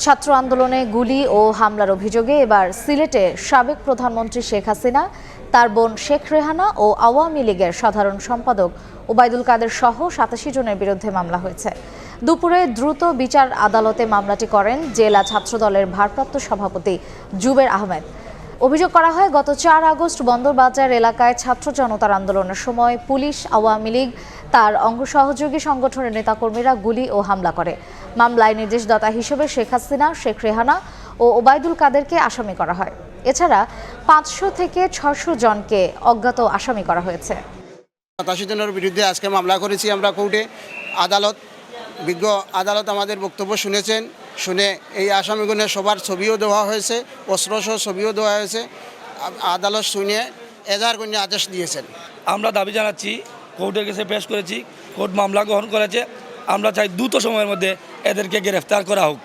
ছাত্র আন্দোলনে গুলি ও হামলার অভিযোগে এবার সিলেটে সাবেক প্রধানমন্ত্রী শেখ হাসিনা, তার বোন শেখ রেহানা ও আওয়ামী লীগের সাধারণ সম্পাদক ওবায়দুল কাদের সহ ৮৭ জনের বিরুদ্ধে মামলা হয়েছে। দুপুরে দ্রুত বিচার আদালতে মামলাটি করেন জেলা ছাত্রদলের ভারপ্রাপ্ত সভাপতি জুবের আহমেদ। অভিযোগ করা হয়, গত ৪ আগস্ট বন্দরবাজার এলাকায় ছাত্র জনতার আন্দোলনের সময় পুলিশ, আওয়ামী লীগ, তার অঙ্গ সহযোগী সংগঠনের নেতাকর্মীরা গুলি ও হামলা করে। মামলায় নির্দেশদাতা হিসেবে শেখ হাসিনা, শেখ রেহানা ও ওবায়দুল কাদেরকে আসামি করা হয়। এছাড়া ৫০০ থেকে ৬০০ জনকে অজ্ঞাত আসামি করা হয়েছে। ৮৭ জনের বিরুদ্ধে আজকে মামলা করেছি আমরা কোর্টে। বিজ্ঞ আদালত আমাদের বক্তব্য শুনেছেন। শুনে এই আসামিগুলোর সবার ছবিও দেওয়া হয়েছে, অস্ত্রসহ ছবিও দেওয়া হয়েছে। আদালত শুনে এজাহার করে আদেশ দিয়েছেন। আমরা দাবি জানাচ্ছি, কোর্টের কাছে পেশ করেছি, কোর্ট মামলা গ্রহণ করেছে। আমরা চাই দ্রুত সময়ের মধ্যে এদেরকে গ্রেফতার করা হোক।